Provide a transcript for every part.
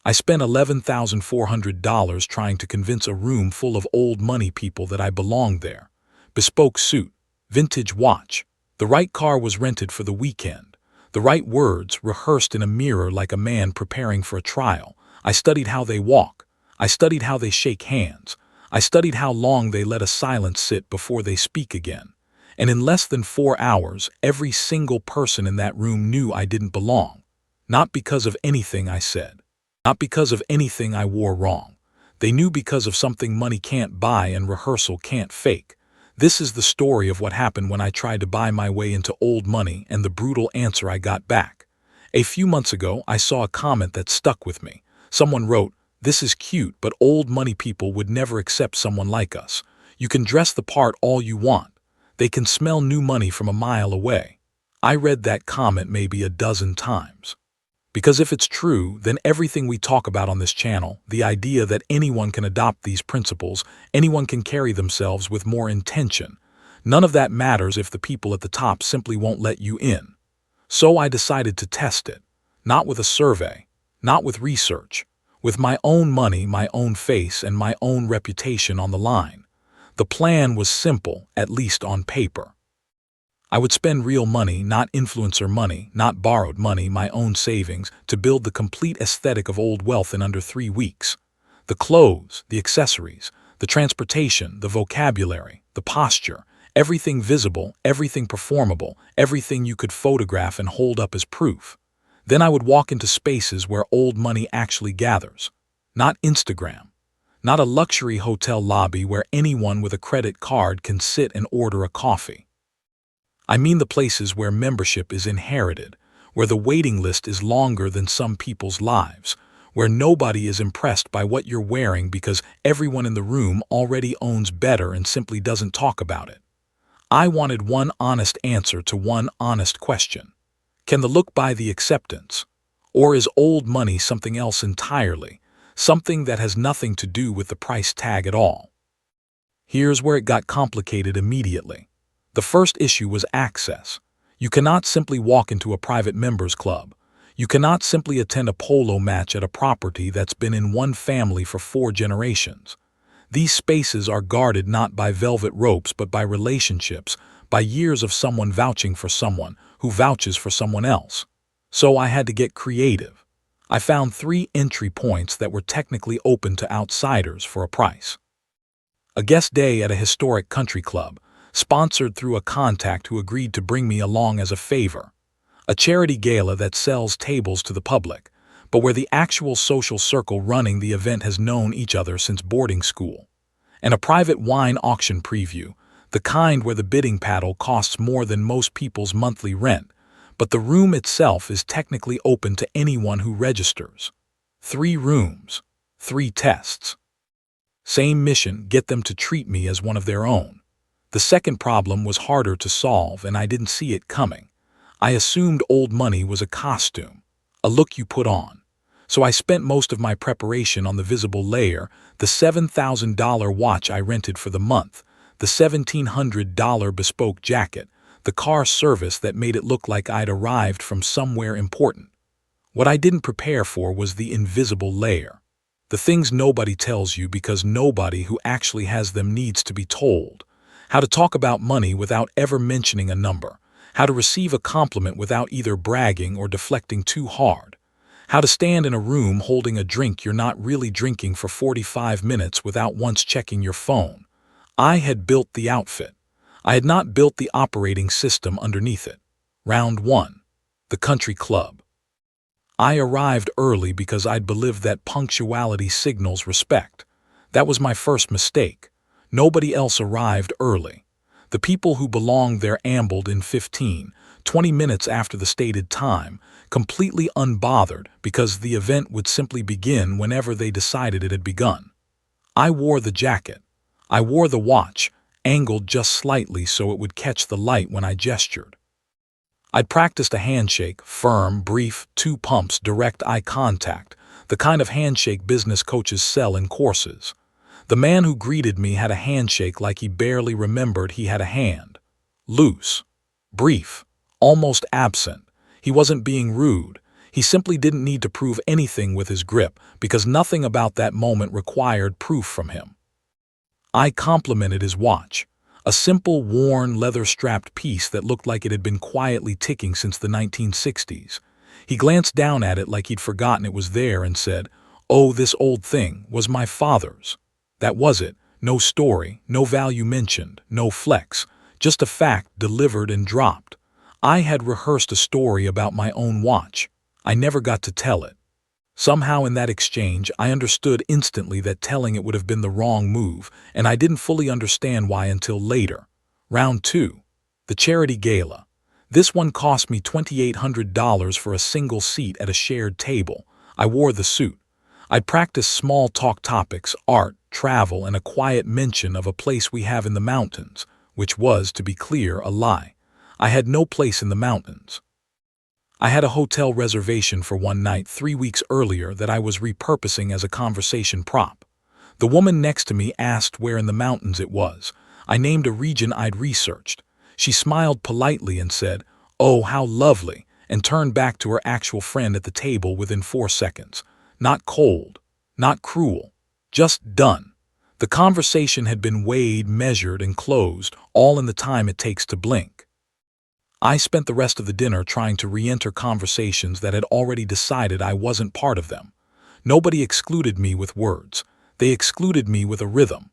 I spent $11,400 trying to convince a room full of old money people that I belonged there. Bespoke suit, vintage watch. The right car was rented for the weekend. The right words rehearsed in a mirror like a man preparing for a trial. I studied how they walk. I studied how they shake hands. I studied how long they let a silence sit before they speak again. And in less than 4 hours, every single person in that room knew I didn't belong. Not because of anything I said. Not because of anything I wore wrong. They knew because of something money can't buy and rehearsal can't fake. This is the story of what happened when I tried to buy my way into old money and the brutal answer I got back. A few months ago, I saw a comment that stuck with me. Someone wrote, "This is cute, but old money people would never accept someone like us. You can dress the part all you want. They can smell new money from a mile away." I read that comment maybe a dozen times. Because if it's true, then everything we talk about on this channel, the idea that anyone can adopt these principles, anyone can carry themselves with more intention, none of that matters if the people at the top simply won't let you in. So I decided to test it. Not with a survey, not with research, with my own money, my own face, and my own reputation on the line. The plan was simple, at least on paper. I would spend real money, not influencer money, not borrowed money, my own savings, to build the complete aesthetic of old wealth in under 3 weeks. The clothes, the accessories, the transportation, the vocabulary, the posture, everything visible, everything performable, everything you could photograph and hold up as proof. Then I would walk into spaces where old money actually gathers. Not Instagram. Not a luxury hotel lobby where anyone with a credit card can sit and order a coffee. I mean the places where membership is inherited, where the waiting list is longer than some people's lives, where nobody is impressed by what you're wearing because everyone in the room already owns better and simply doesn't talk about it. I wanted one honest answer to one honest question. Can the look buy the acceptance? Or is old money something else entirely, something that has nothing to do with the price tag at all? Here's where it got complicated immediately. The first issue was access. You cannot simply walk into a private members club. You cannot simply attend a polo match at a property that's been in one family for 4 generations. These spaces are guarded not by velvet ropes but by relationships, by years of someone vouching for someone who vouches for someone else. So I had to get creative. I found 3 entry points that were technically open to outsiders for a price. A guest day at a historic country club, sponsored through a contact who agreed to bring me along as a favor. A charity gala that sells tables to the public, but where the actual social circle running the event has known each other since boarding school. And a private wine auction preview, the kind where the bidding paddle costs more than most people's monthly rent, but the room itself is technically open to anyone who registers. 3 rooms, 3 tests. Same mission, get them to treat me as one of their own. The second problem was harder to solve, and I didn't see it coming. I assumed old money was a costume, a look you put on. So I spent most of my preparation on the visible layer, the $7,000 watch I rented for the month, the $1,700 bespoke jacket, the car service that made it look like I'd arrived from somewhere important. What I didn't prepare for was the invisible layer. The things nobody tells you because nobody who actually has them needs to be told. How to talk about money without ever mentioning a number. How to receive a compliment without either bragging or deflecting too hard. How to stand in a room holding a drink you're not really drinking for 45 minutes without once checking your phone. I had built the outfit. I had not built the operating system underneath it. Round 1. The country club. I arrived early because I'd believed that punctuality signals respect. That was my first mistake. Nobody else arrived early. The people who belonged there ambled in 15, 20 minutes after the stated time, completely unbothered because the event would simply begin whenever they decided it had begun. I wore the jacket. I wore the watch, angled just slightly so it would catch the light when I gestured. I'd practiced a handshake, firm, brief, 2 pumps, direct eye contact, the kind of handshake business coaches sell in courses. The man who greeted me had a handshake like he barely remembered he had a hand. Loose, brief, almost absent. He wasn't being rude. He simply didn't need to prove anything with his grip because nothing about that moment required proof from him. I complimented his watch, a simple, worn, leather-strapped piece that looked like it had been quietly ticking since the 1960s. He glanced down at it like he'd forgotten it was there and said, "Oh, this old thing was my father's." That was it. No story, no value mentioned, no flex, just a fact delivered and dropped. I had rehearsed a story about my own watch. I never got to tell it. Somehow in that exchange, I understood instantly that telling it would have been the wrong move, and I didn't fully understand why until later. Round 2. The charity gala. This one cost me $2,800 for a single seat at a shared table. I wore the suit. I'd practiced small talk topics, art, travel, and a quiet mention of a place we have in the mountains, which was, to be clear, a lie. I had no place in the mountains. I had a hotel reservation for one night 3 weeks earlier that I was repurposing as a conversation prop. The woman next to me asked where in the mountains it was. I named a region I'd researched. She smiled politely and said, "Oh, how lovely," and turned back to her actual friend at the table within 4 seconds. Not cold, not cruel, just done. The conversation had been weighed, measured, and closed, all in the time it takes to blink. I spent the rest of the dinner trying to re-enter conversations that had already decided I wasn't part of them. Nobody excluded me with words. They excluded me with a rhythm.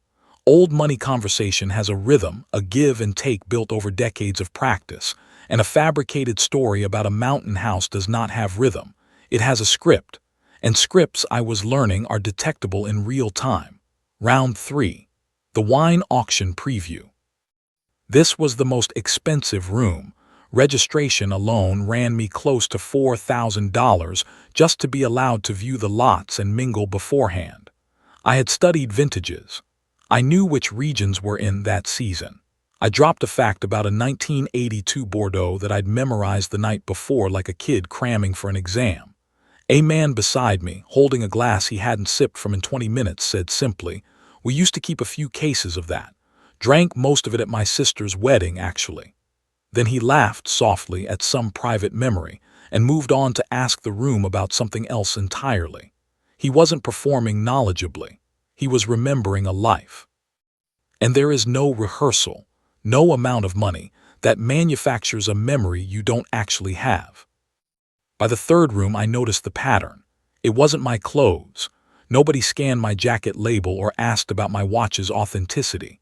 Old money conversation has a rhythm, a give and take built over decades of practice, and a fabricated story about a mountain house does not have rhythm. It has a script, and scripts, I was learning, are detectable in real time. Round 3. The wine auction preview. This was the most expensive room. Registration alone ran me close to $4,000 just to be allowed to view the lots and mingle beforehand. I had studied vintages. I knew which regions were in that season. I dropped a fact about a 1982 Bordeaux that I'd memorized the night before like a kid cramming for an exam. A man beside me, holding a glass he hadn't sipped from in 20 minutes, said simply, "We used to keep a few cases of that. Drank most of it at my sister's wedding, actually." Then he laughed softly at some private memory and moved on to ask the room about something else entirely. He wasn't performing knowledgeably. He was remembering a life. And there is no rehearsal, no amount of money, that manufactures a memory you don't actually have. By the third room, I noticed the pattern. It wasn't my clothes. Nobody scanned my jacket label or asked about my watch's authenticity.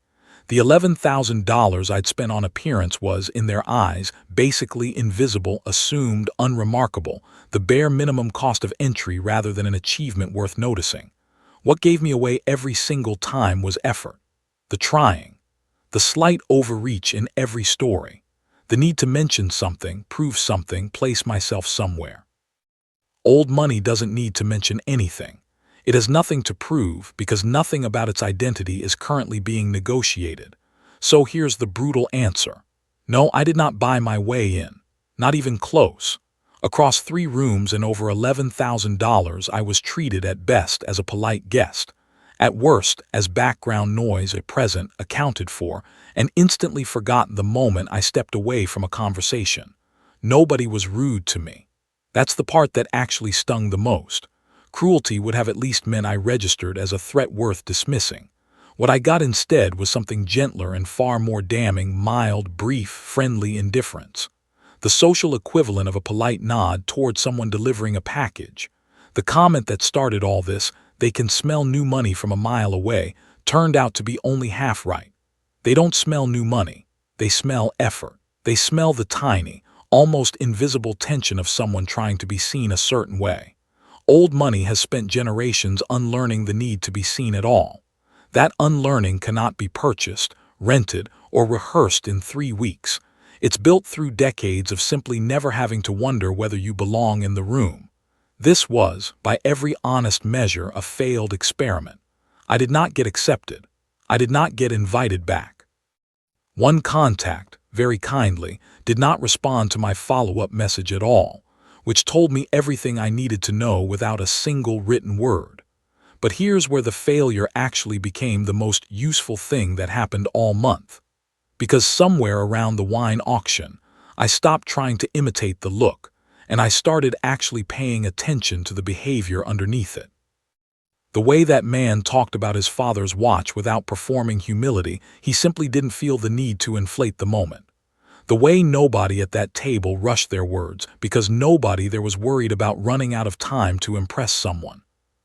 The $11,000 I'd spent on appearance was, in their eyes, basically invisible, assumed, unremarkable, the bare minimum cost of entry rather than an achievement worth noticing. What gave me away every single time was effort. The trying. The slight overreach in every story. The need to mention something, prove something, place myself somewhere. Old money doesn't need to mention anything. It has nothing to prove because nothing about its identity is currently being negotiated. So here's the brutal answer. No, I did not buy my way in. Not even close. Across 3 rooms and over $11,000, I was treated at best as a polite guest. At worst, as background noise at present accounted for, and instantly forgotten the moment I stepped away from a conversation. Nobody was rude to me. That's the part that actually stung the most. Cruelty would have at least meant I registered as a threat worth dismissing. What I got instead was something gentler and far more damning: mild, brief, friendly indifference. The social equivalent of a polite nod toward someone delivering a package. The comment that started all this, "They can smell new money from a mile away," turned out to be only half right. They don't smell new money. They smell effort. They smell the tiny, almost invisible tension of someone trying to be seen a certain way. Old money has spent generations unlearning the need to be seen at all. That unlearning cannot be purchased, rented, or rehearsed in 3 weeks. It's built through decades of simply never having to wonder whether you belong in the room. This was, by every honest measure, a failed experiment. I did not get accepted. I did not get invited back. One contact, very kindly, did not respond to my follow-up message at all, which told me everything I needed to know without a single written word. But here's where the failure actually became the most useful thing that happened all month. Because somewhere around the wine auction, I stopped trying to imitate the look, and I started actually paying attention to the behavior underneath it. The way that man talked about his father's watch without performing humility, he simply didn't feel the need to inflate the moment. The way nobody at that table rushed their words, because nobody there was worried about running out of time to impress someone.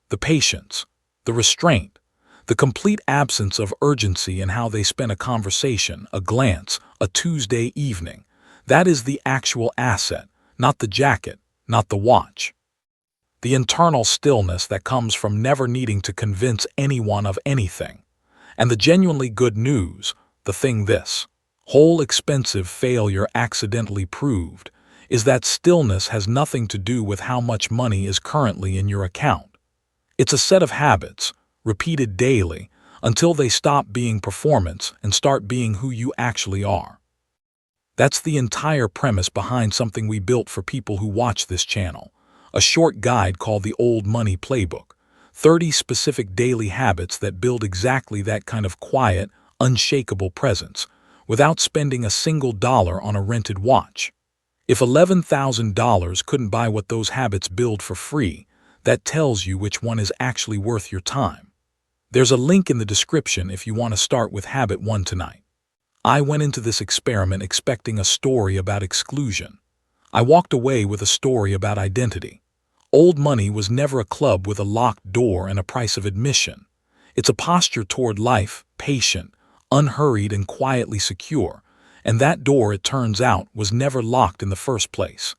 The patience, the restraint, the complete absence of urgency in how they spent a conversation, a glance, a Tuesday evening. That is the actual asset, not the jacket, not the watch. The internal stillness that comes from never needing to convince anyone of anything. And the genuinely good news, the thing this whole expensive failure accidentally proved, is that stillness has nothing to do with how much money is currently in your account. It's a set of habits, repeated daily, until they stop being performance and start being who you actually are. That's the entire premise behind something we built for people who watch this channel, a short guide called the Old Money Playbook, 30 specific daily habits that build exactly that kind of quiet, unshakable presence, without spending a single dollar on a rented watch. If $11,000 couldn't buy what those habits build for free, that tells you which one is actually worth your time. There's a link in the description if you want to start with habit 1 tonight. I went into this experiment expecting a story about exclusion. I walked away with a story about identity. Old Money was never a club with a locked door and a price of admission. It's a posture toward life, patient, unhurried and quietly secure, and that door, it turns out, was never locked in the first place.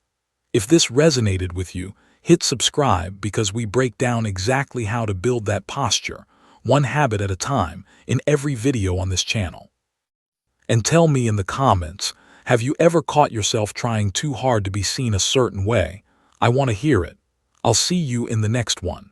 If this resonated with you, hit subscribe because we break down exactly how to build that posture, one habit at a time, in every video on this channel. And tell me in the comments, have you ever caught yourself trying too hard to be seen a certain way? I want to hear it. I'll see you in the next one.